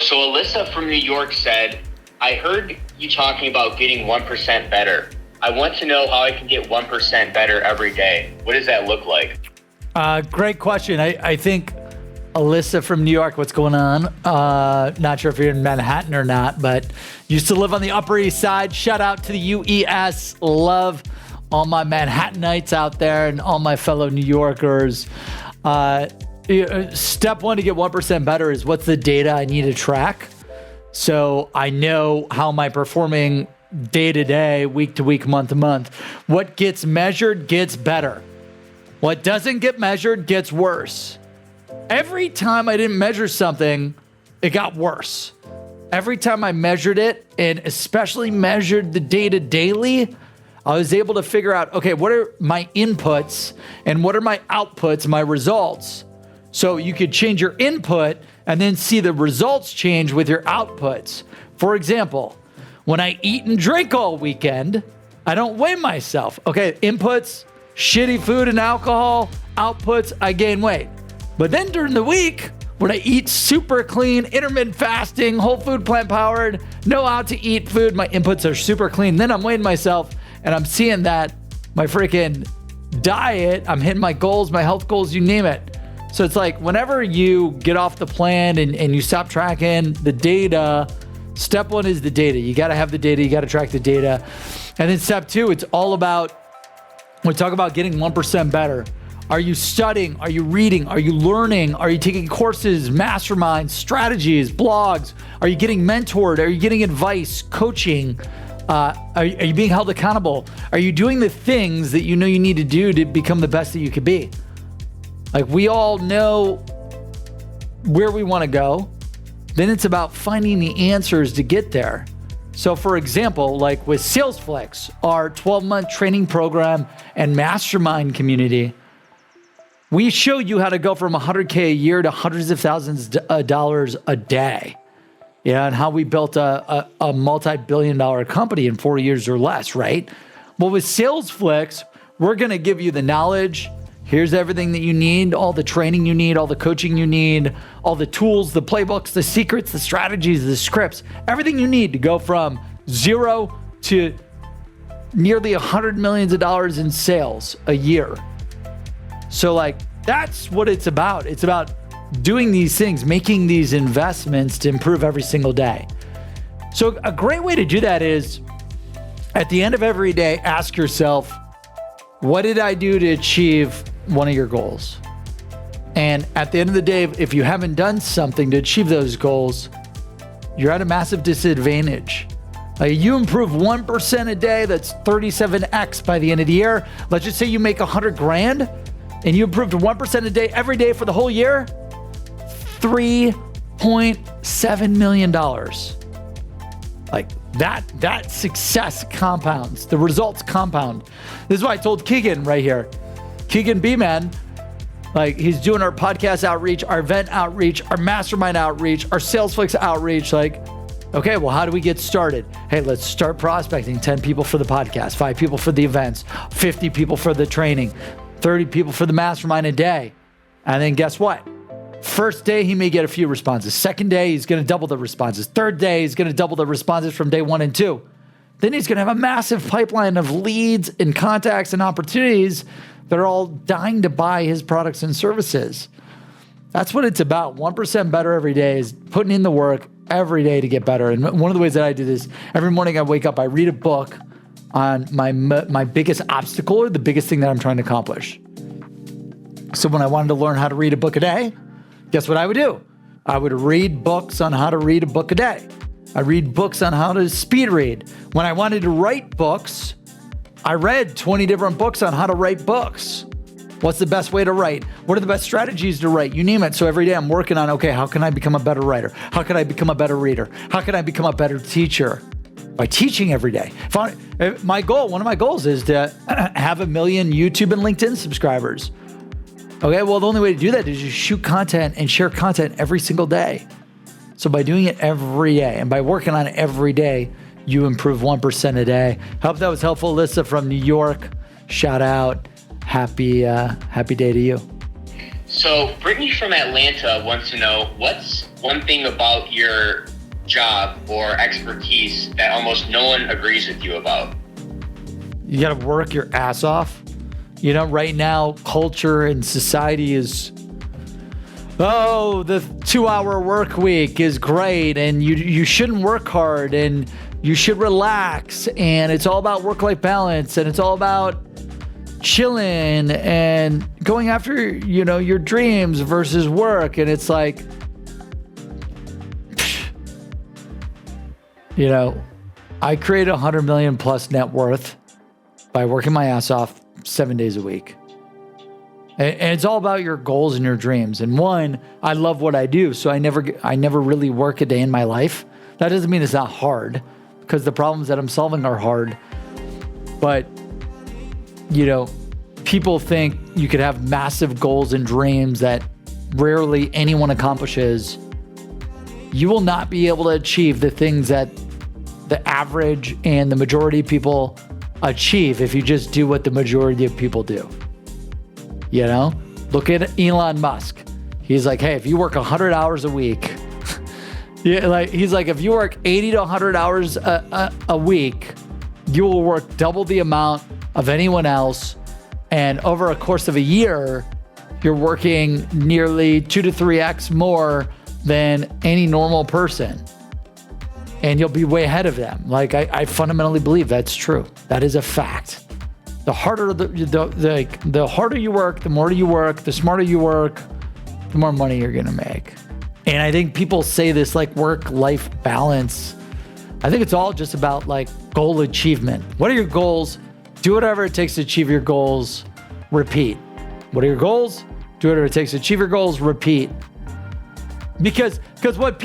So Alyssa from New York said, I heard you talking about getting 1% better. I want to know how I can get 1% better every day. What does that look like? Great question. I think Alyssa from New York, what's going on? Not sure if you're in Manhattan or not, but used to live on the Upper East Side. Shout out to the UES. Love all my Manhattanites out there and all my fellow New Yorkers. Step one to get 1% better is what's the data I need to track. So I know how am I performing day to day, week to week, month to month. What gets measured gets better. What doesn't get measured gets worse. Every time I didn't measure something, it got worse. Every time I measured it, and especially measured the data daily, I was able to figure out, okay, what are my inputs and what are my outputs, my results? So you could change your input and then see the results change with your outputs. For example, when I eat and drink all weekend, I don't weigh myself. Okay, inputs, shitty food and alcohol, outputs, I gain weight. But then during the week, when I eat super clean, intermittent fasting, whole food, plant powered, no out to eat food, my inputs are super clean. Then I'm weighing myself and I'm seeing that my freaking diet, I'm hitting my goals, my health goals, you name it. So it's like whenever you get off the plan and you stop tracking the data, step one is the data. You got to have the data. You got to track the data. And then step two, it's all about, we talk about getting 1% better. Are you studying? Are you reading? Are you learning? Are you taking courses, masterminds, strategies, blogs? Are you getting mentored? Are you getting advice, coaching? Are you being held accountable? Are you doing the things that you know you need to do to become the best that you could be? Like we all know where we want to go. Then it's about finding the answers to get there. So for example, like with SalesFlix, our 12-month training program and mastermind community, we show you how to go from $100K a year to hundreds of thousands of dollars a day. Yeah, and how we built a multi-billion-dollar company in 4 years or less, right? Well, with SalesFlix, we're going to give you the knowledge. Here's everything that you need, all the training you need, all the coaching you need, all the tools, the playbooks, the secrets, the strategies, the scripts, everything you need to go from zero to nearly $100 million in sales a year. So like, that's what it's about. It's about doing these things, making these investments to improve every single day. So a great way to do that is at the end of every day, ask yourself, what did I do to achieve one of your goals? And at the end of the day, if you haven't done something to achieve those goals, you're at a massive disadvantage. You improve 1% a day, that's 37x by the end of the year. Let's just say you make 100 grand and you improved 1% a day every day for the whole year, $3.7 million. Like that success compounds, the results compound. This is why I told Keegan right here, Keegan B-Man, like he's doing our podcast outreach, our event outreach, our mastermind outreach, our SalesFlix outreach. Like, okay, well, how do we get started? Hey, let's start prospecting 10 people for the podcast, 5 people for the events, 50 people for the training, 30 people for the mastermind a day. And then guess what? First day, he may get a few responses. Second day, he's going to double the responses. Third day, he's going to double the responses from day 1 and 2. Then he's going to have a massive pipeline of leads and contacts and opportunities that are all dying to buy his products and services. That's what it's about. 1% better every day is putting in the work every day to get better. And one of the ways that I do this, every morning I wake up, I read a book on my biggest obstacle or the biggest thing that I'm trying to accomplish. So when I wanted to learn how to read a book a day, guess what I would do? I would read books on how to read a book a day. I read books on how to speed read. When I wanted to write books, I read 20 different books on how to write books. What's the best way to write? What are the best strategies to write? You name it. So every day I'm working on, okay, how can I become a better writer? How can I become a better reader? How can I become a better teacher? By teaching every day. One of my goals is to have 1 million YouTube and LinkedIn subscribers. Okay, well, the only way to do that is just shoot content and share content every single day. So by doing it every day and by working on it every day, you improve 1% a day. Hope that was helpful. Alyssa from New York, shout out. Happy day to you. So Brittany from Atlanta wants to know, what's one thing about your job or expertise that almost no one agrees with you about? You got to work your ass off. You know, right now, culture and society is, oh, the 2-hour work week is great, and you shouldn't work hard, and you should relax, and it's all about work-life balance, and it's all about chilling and going after, you know, your dreams versus work. And it's like, you know, I create 100 million plus net worth by working my ass off 7 days a week. And it's all about your goals and your dreams. And one, I love what I do, so I never really work a day in my life. That doesn't mean it's not hard, because the problems that I'm solving are hard. But, you know, people think you could have massive goals and dreams that rarely anyone accomplishes. You will not be able to achieve the things that the average and the majority of people achieve if you just do what the majority of people do. You know, look at Elon Musk. He's like, hey, if you work 100 hours a week, yeah, like he's like, if you work 80 to 100 hours a week, you will work double the amount of anyone else. And over a course of a year, you're working nearly 2 to 3x more than any normal person. And you'll be way ahead of them. Like, I fundamentally believe that's true. That is a fact. The harder the harder you work, the more you work, the smarter you work, the more money you're gonna make. And I think people say this like work-life balance. I think it's all just about like goal achievement. What are your goals? Do whatever it takes to achieve your goals. Repeat. What are your goals? Do whatever it takes to achieve your goals. Repeat. Because what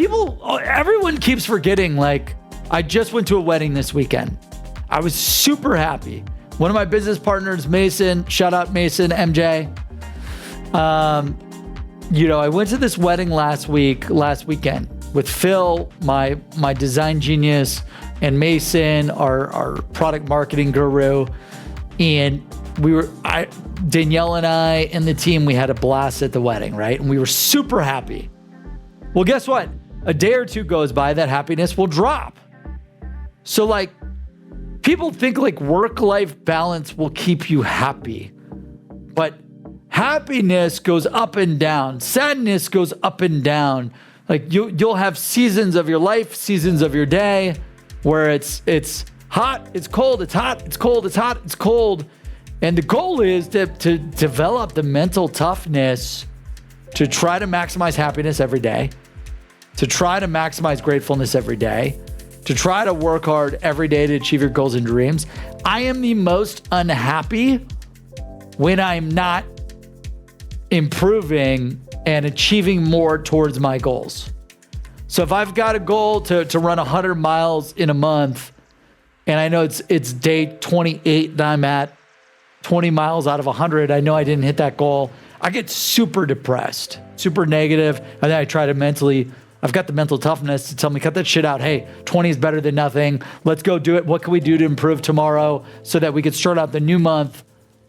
everyone keeps forgetting, like, I just went to a wedding this weekend. I was super happy. One of my business partners, Mason, shout out Mason, MJ. You know, I went to this wedding last weekend with Phil, my design genius, and Mason, our product marketing guru. And Danielle and I and the team, we had a blast at the wedding, right? And we were super happy. Well, guess what? A day or two goes by, that happiness will drop. So like, people think like work-life balance will keep you happy, but happiness goes up and down. Sadness goes up and down. Like you'll have seasons of your life, seasons of your day where it's hot, it's cold, it's hot, it's cold, it's hot, it's cold. And the goal is to develop the mental toughness to try to maximize happiness every day, to try to maximize gratefulness every day, to try to work hard every day to achieve your goals and dreams. I am the most unhappy when I'm not improving and achieving more towards my goals. So if I've got a goal to run 100 miles in a month, and I know it's day 28 and I'm at 20 miles out of 100, I know I didn't hit that goal, I get super depressed, super negative, and then I try to I've got the mental toughness to tell me, cut that shit out. Hey, 20 is better than nothing. Let's go do it. What can we do to improve tomorrow so that we could start out the new month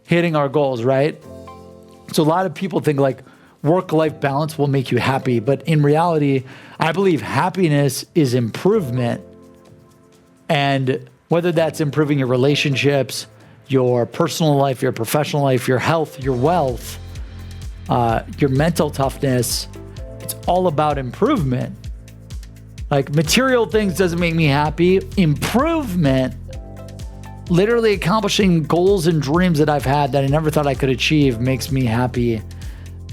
hitting our goals, right? So a lot of people think like work-life balance will make you happy, but in reality, I believe happiness is improvement. And whether that's improving your relationships, your personal life, your professional life, your health, your wealth, your mental toughness, it's all about improvement. Like material things doesn't make me happy. Improvement, literally accomplishing goals and dreams that I've had that I never thought I could achieve, makes me happy.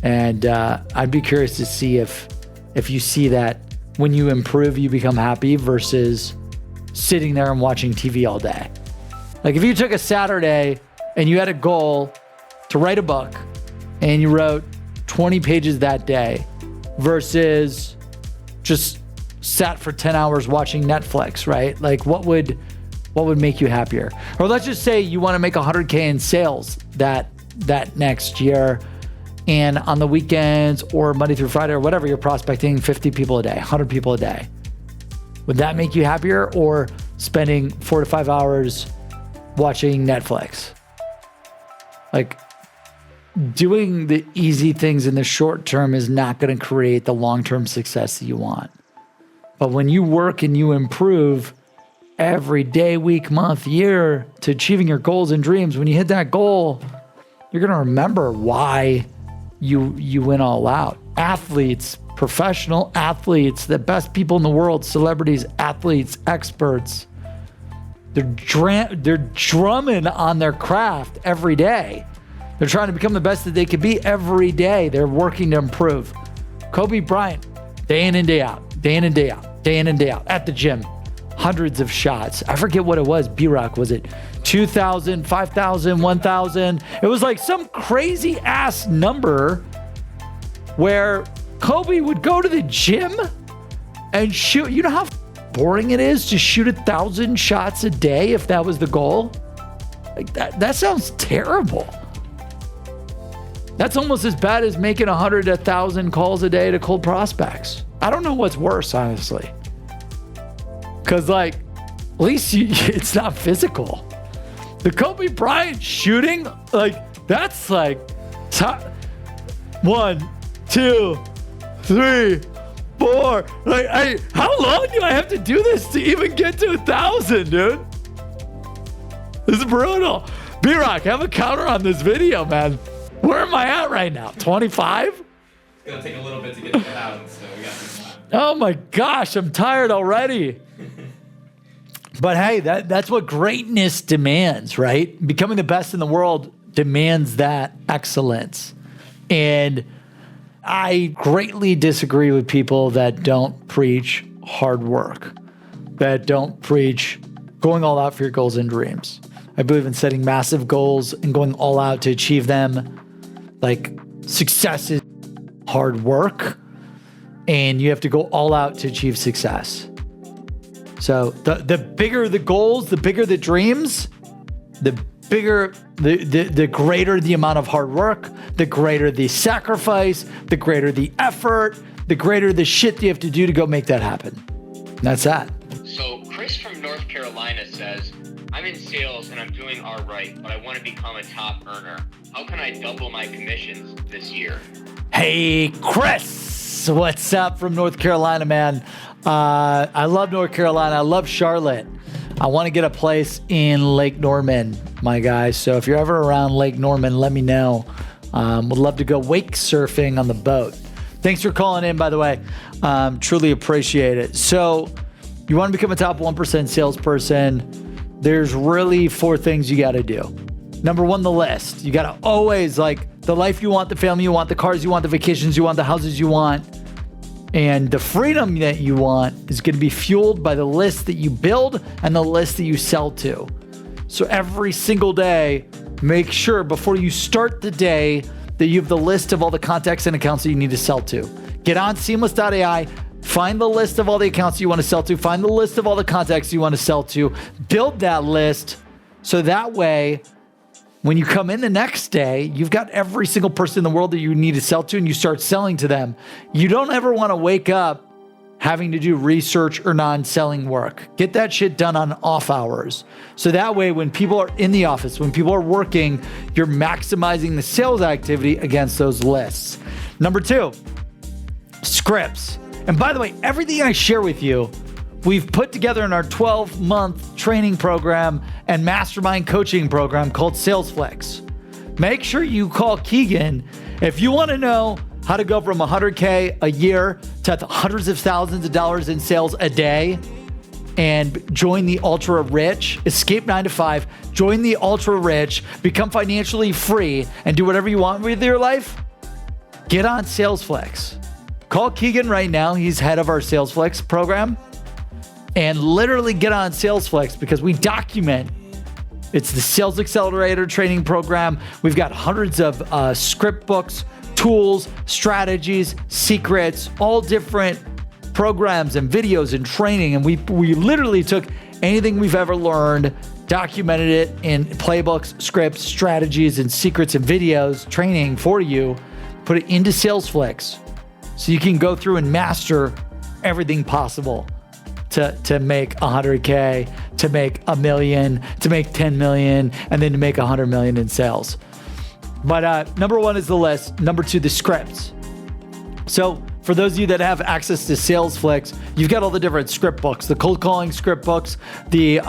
And I'd be curious to see if you see that when you improve, you become happy versus sitting there and watching TV all day. Like if you took a Saturday and you had a goal to write a book and you wrote 20 pages that day versus just sat for 10 hours watching Netflix, right? Like what would make you happier? Or let's just say you want to make 100K in sales that next year, and on the weekends or Monday through Friday or whatever, you're prospecting 50 people a day, 100 people a day. Would that make you happier, or spending 4 to 5 hours watching Netflix? Like, doing the easy things in the short term is not going to create the long-term success that you want. But when you work and you improve every day, week, month, year to achieving your goals and dreams, when you hit that goal, you're going to remember why you went all out. Athletes, professional athletes, the best people in the world, celebrities, athletes, experts, they're drumming on their craft every day. They're trying to become the best that they could be every day. They're working to improve. Kobe Bryant, day in and day out, day in and day out, day in and day out, at the gym, hundreds of shots. I forget what it was. B-Rock, was it 2,000, 5,000, 1,000? It was like some crazy ass number where Kobe would go to the gym and shoot. You know how boring it is to shoot 1,000 shots a day if that was the goal? Like that sounds terrible. That's almost as bad as making 100 to 1,000 calls a day to cold prospects. I don't know what's worse, honestly. Because, like, at least it's not physical. The Kobe Bryant shooting, like, that's like 1, 2, 3, 4. Like, how long do I have to do this to even get to 1,000, dude? This is brutal. B-Rock, have a counter on this video, man. Where am I at right now? 25? It's gonna take a little bit to get to 1,000, so we got some time. Oh my gosh, I'm tired already. But hey, that's what greatness demands, right? Becoming the best in the world demands that excellence. And I greatly disagree with people that don't preach hard work, that don't preach going all out for your goals and dreams. I believe in setting massive goals and going all out to achieve them. Like, success is hard work, and you have to go all out to achieve success. So the bigger the goals, the bigger the dreams, the bigger, the greater the amount of hard work, the greater the sacrifice, the greater the effort, the greater the shit you have to do to go make that happen. And that's that. So Chris from North Carolina says, I'm in sales and I'm doing all right, but I want to become a top earner. How can I double my commissions this year? Hey, Chris, what's up from North Carolina, man? I love North Carolina. I love Charlotte. I want to get a place in Lake Norman, my guy. So if you're ever around Lake Norman, let me know. Would love to go wake surfing on the boat. Thanks for calling in, by the way. Truly appreciate it. So you want to become a top 1% salesperson, there's really 4 things you got to do. Number 1, the list. You got to always, like, the life you want, the family you want, the cars you want, the vacations you want, the houses you want, and the freedom that you want is going to be fueled by the list that you build and the list that you sell to. So every single day, make sure before you start the day that you have the list of all the contacts and accounts that you need to sell to. Get on seamless.ai. Find the list of all the accounts you want to sell to. Find the list of all the contacts you want to sell to. Build that list so that way, when you come in the next day, you've got every single person in the world that you need to sell to and you start selling to them. You don't ever want to wake up having to do research or non-selling work. Get that shit done on off hours. So that way, when people are in the office, when people are working, you're maximizing the sales activity against those lists. Number 2, scripts. And by the way, everything I share with you, we've put together in our 12-month training program and mastermind coaching program called SalesFlex. Make sure you call Keegan if you want to know how to go from $100K a year to hundreds of thousands of dollars in sales a day and join the ultra rich, escape 9 to 5, join the ultra rich, become financially free, and do whatever you want with your life. Get on SalesFlex. Call Keegan right now. He's head of our SalesFlex program. And literally get on SalesFlex because we document. It's the Sales Accelerator training program. We've got hundreds of script books, tools, strategies, secrets, all different programs and videos and training. And we literally took anything we've ever learned, documented it in playbooks, scripts, strategies, and secrets and videos, training for you, put it into SalesFlex. So you can go through and master everything possible to make 100K, to make $1 million, to make 10 million, and then to make 100 million in sales. But number one is the list. Number two, the scripts. So for those of you that have access to SalesFlix, you've got all the different script books, the cold calling script books, the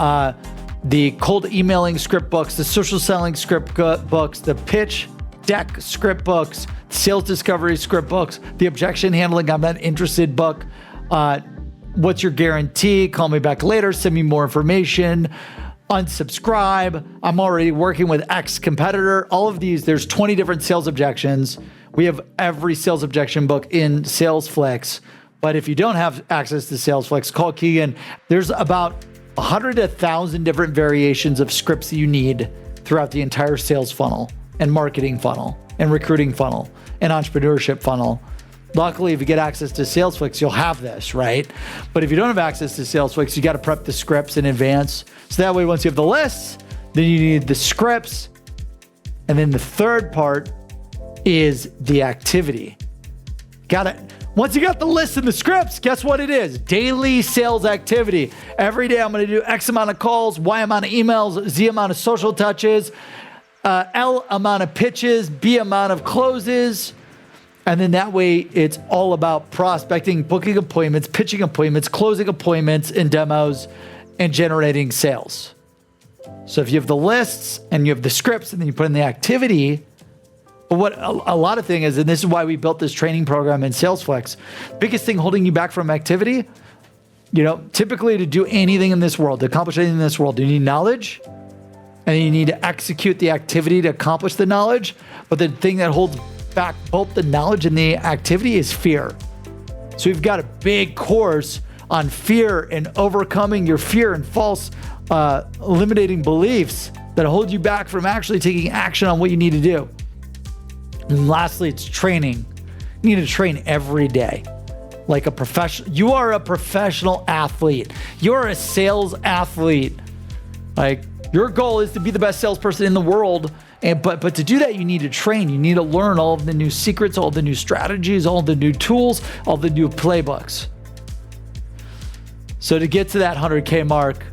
cold emailing script books, the social selling script books, the pitch deck script books, sales discovery script books, the objection handling I'm not interested book, what's your guarantee, call me back later, send me more information, unsubscribe, I'm already working with X competitor. All of these, there's 20 different sales objections. We have every sales objection book in SalesFlix. But if you don't have access to SalesFlix, call Keegan. There's about 100 to 1,000 different variations of scripts that you need throughout the entire sales funnel and marketing funnel and recruiting funnel and entrepreneurship funnel. Luckily, if you get access to SalesFlix, you'll have this, right? But if you don't have access to SalesFlix, you got to prep the scripts in advance. So that way, once you have the lists, then you need the scripts. And then the third part is the activity. Got it. Once you got the list and the scripts, guess what it is? Daily sales activity. Every day I'm going to do X amount of calls, Y amount of emails, Z amount of social touches, L amount of pitches, B amount of closes. And then that way it's all about prospecting, booking appointments, pitching appointments, closing appointments and demos, and generating sales. So if you have the lists and you have the scripts and then you put in the activity, but what a lot of thing is, and this is why we built this training program in SalesFlix, biggest thing holding you back from activity, typically to do anything in this world, to accomplish anything in this world, you need knowledge and you need to execute the activity to accomplish the knowledge. But the thing that holds back both the knowledge and the activity is fear. So we've got a big course on fear and overcoming your fear and false eliminating beliefs that hold you back from actually taking action on what you need to do. And lastly, it's training. You need to train every day like a professional. You are a professional athlete. You're a sales athlete. Like, your goal is to be the best salesperson in the world. But to do that, you need to train. You need to learn all of the new secrets, all the new strategies, all the new tools, all the new playbooks. So to get to that 100K mark,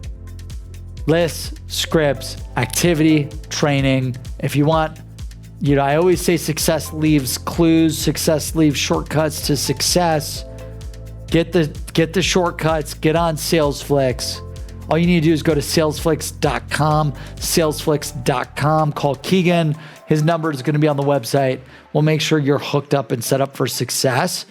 lists, scripts, activity, training. If you want, I always say success leaves clues, success leaves shortcuts to success. Get the shortcuts, get on SalesFlix. All you need to do is go to salesflix.com, call Keegan. His number is going to be on the website. We'll make sure you're hooked up and set up for success.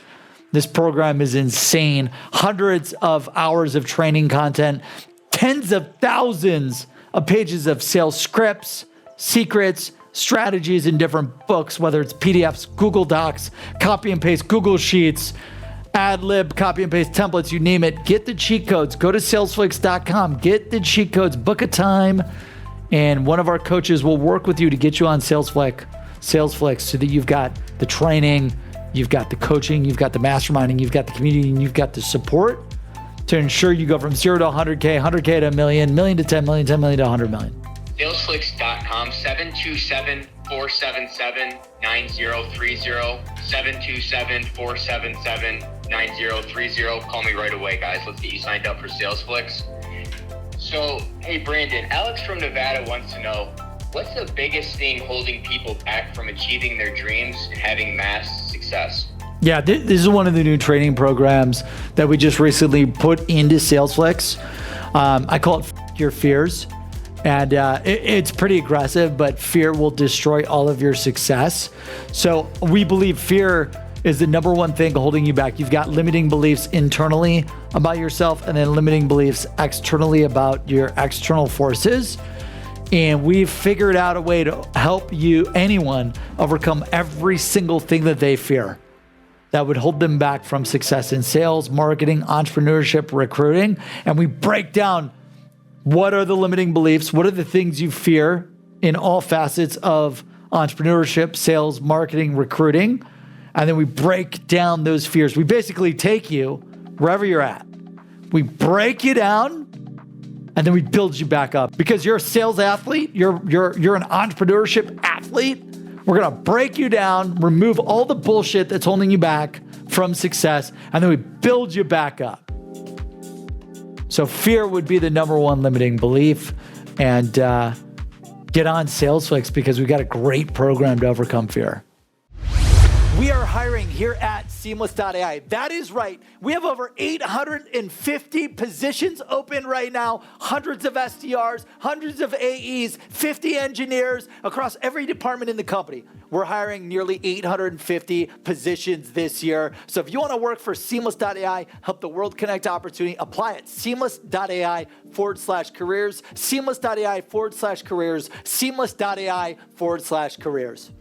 This program is insane. Hundreds of hours of training content, tens of thousands of pages of sales scripts, secrets, strategies in different books, whether it's PDFs, Google Docs, copy and paste, Google Sheets, ad lib, copy and paste templates, you name it. Get the cheat codes. Go to salesflix.com. Get the cheat codes. Book a time, and one of our coaches will work with you to get you on SalesFlix so that you've got the training, you've got the coaching, you've got the masterminding, you've got the community, and you've got the support to ensure you go from 0 to 100K, 100K to $1 million, $1 million to $10 million, $10 million to $100 million. Salesflix.com, 727-477-9030, 727-477-9030. Call me right away, guys. Let's get you signed up for SalesFlix. So, hey, Brandon, Alex from Nevada wants to know, what's the biggest thing holding people back from achieving their dreams and having mass success? Yeah, this is one of the new training programs that we just recently put into SalesFlix. I call it Your Fears. And it's pretty aggressive, but fear will destroy all of your success. So we believe fear is the number one thing holding you back. You've got limiting beliefs internally about yourself and then limiting beliefs externally about your external forces. And we've figured out a way to help anyone overcome every single thing that they fear that would hold them back from success in sales, marketing, entrepreneurship, recruiting. And we break down what are the limiting beliefs, what are the things you fear in all facets of entrepreneurship, sales, marketing, recruiting. And then we break down those fears. We basically take you wherever you're at. We break you down and then we build you back up. Because you're a sales athlete, you're an entrepreneurship athlete. We're gonna break you down, remove all the bullshit that's holding you back from success, and then we build you back up. So fear would be the number one limiting belief. And get get on SalesFlix because we've got a great program to overcome fear. We are hiring here at Seamless.ai. That is right. We have over 850 positions open right now, hundreds of SDRs, hundreds of AEs, 50 engineers across every department in the company. We're hiring nearly 850 positions this year. So if you want to work for Seamless.ai, help the world connect opportunity, apply at Seamless.ai/careers, Seamless.ai/careers, Seamless.ai/careers.